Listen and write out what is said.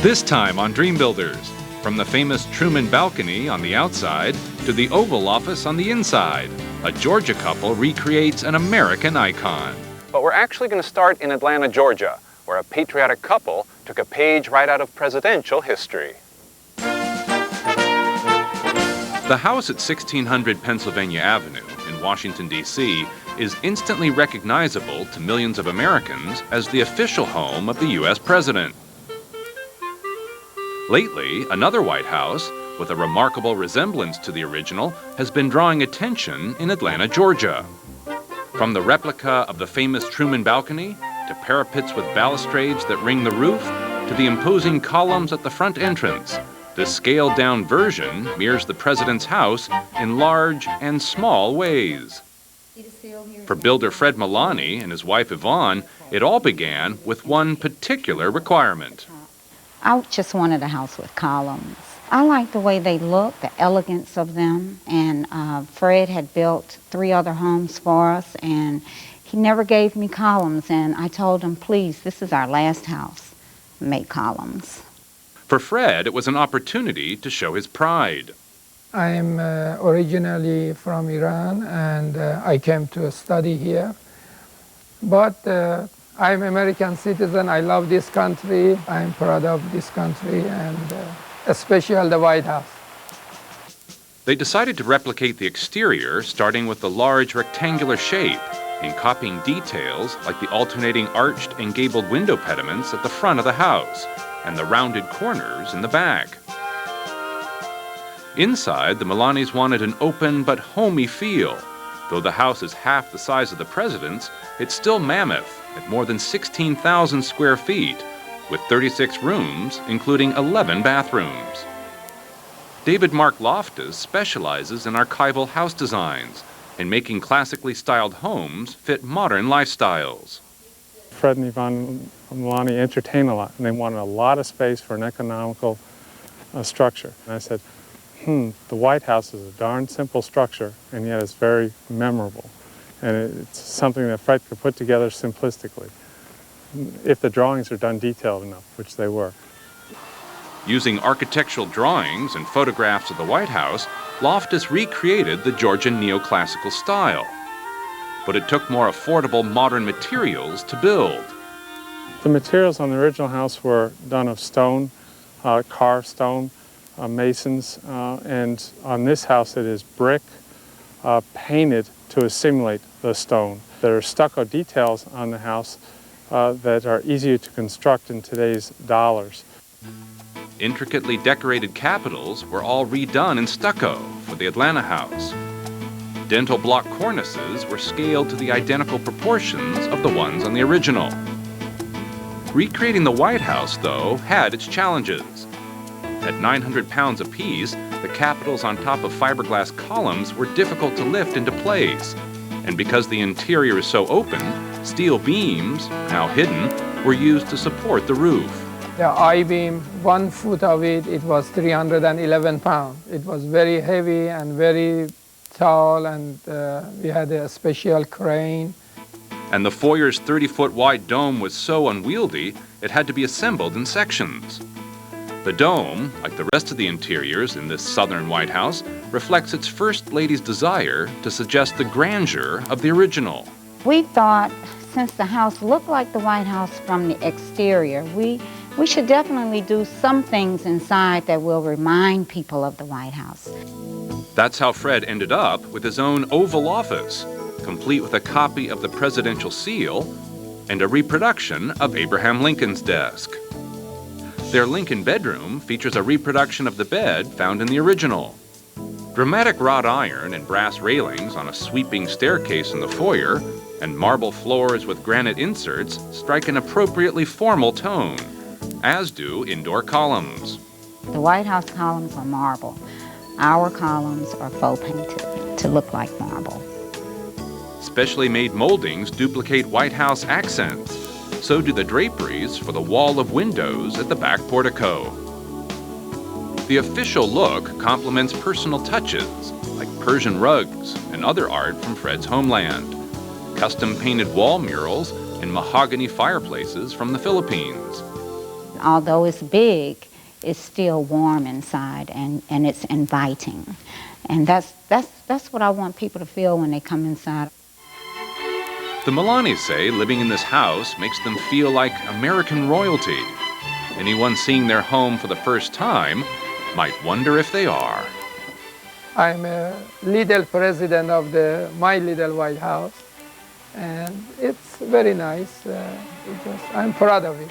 This time on Dream Builders, from the famous Truman balcony on the outside to the Oval Office on the inside, a Georgia couple recreates an American icon. But we're actually going to start in Atlanta, Georgia, where a patriotic couple took a page right out of presidential history. The house at 1600 Pennsylvania Avenue in Washington, D.C. is instantly recognizable to millions of Americans as the official home of the U.S. president. Lately, another White House, with a remarkable resemblance to the original, has been drawing attention in Atlanta, Georgia. From the replica of the famous Truman balcony, to parapets with balustrades that ring the roof, to the imposing columns at the front entrance, this scaled-down version mirrors the president's house in large and small ways. For builder Fred Milani and his wife Yvonne, it all began with one particular requirement. I just wanted a house with columns. I like the way they look, the elegance of them, and Fred had built 3 other homes for us, and he never gave me columns, and I told him, please, this is our last house, make columns. For Fred, it was an opportunity to show his pride. I'm originally from Iran, and I came to study here, but I'm American citizen. I love this country. I'm proud of this country, and especially the White House. They decided to replicate the exterior, starting with the large rectangular shape, and copying details like the alternating arched and gabled window pediments at the front of the house, and the rounded corners in the back. Inside, the Milanis wanted an open but homey feel. Though the house is half the size of the president's, it's still mammoth at more than 16,000 square feet, with 36 rooms, including 11 bathrooms. David Mark Loftus specializes in archival house designs and making classically styled homes fit modern lifestyles. Fred and Yvonne Milani entertain a lot, and they wanted a lot of space for an economical structure. And I said, the White House is a darn simple structure, and yet it's very memorable. And it's something that Fred could put together simplistically, if the drawings are done detailed enough, which they were. Using architectural drawings and photographs of the White House, Loftus recreated the Georgian neoclassical style. But it took more affordable modern materials to build. The materials on the original house were done of stone, carved stone, masons, and on this house it is brick painted to assimilate the stone. There are stucco details on the house that are easier to construct in today's dollars. Intricately decorated capitals were all redone in stucco for the Atlanta house. Dental block cornices were scaled to the identical proportions of the ones on the original. Recreating the White House, though, had its challenges. At 900 pounds apiece, the capitals on top of fiberglass columns were difficult to lift into place. And because the interior is so open, steel beams, now hidden, were used to support the roof. The I-beam, 1 foot of it, it was 311 pounds. It was very heavy and very tall, and we had a special crane. And the foyer's 30-foot wide dome was so unwieldy, it had to be assembled in sections. The dome, like the rest of the interiors in this southern White House, reflects its First Lady's desire to suggest the grandeur of the original. We thought, since the house looked like the White House from the exterior, we should definitely do some things inside that will remind people of the White House. That's how Fred ended up with his own Oval Office, complete with a copy of the presidential seal and a reproduction of Abraham Lincoln's desk. Their Lincoln bedroom features a reproduction of the bed found in the original. Dramatic wrought iron and brass railings on a sweeping staircase in the foyer and marble floors with granite inserts strike an appropriately formal tone, as do indoor columns. The White House columns are marble. Our columns are faux painted to look like marble. Specially made moldings duplicate White House accents. So do the draperies for the wall of windows at the back portico. The official look complements personal touches like Persian rugs and other art from Fred's homeland, custom painted wall murals and mahogany fireplaces from the Philippines. although it's big, it's still warm inside, and it's inviting. And that's what I want people to feel when they come inside. The Milanis say living in this house makes them feel like American royalty. Anyone seeing their home for the first time might wonder if they are. I'm a little president of my little White House, and it's very nice. I'm proud of it.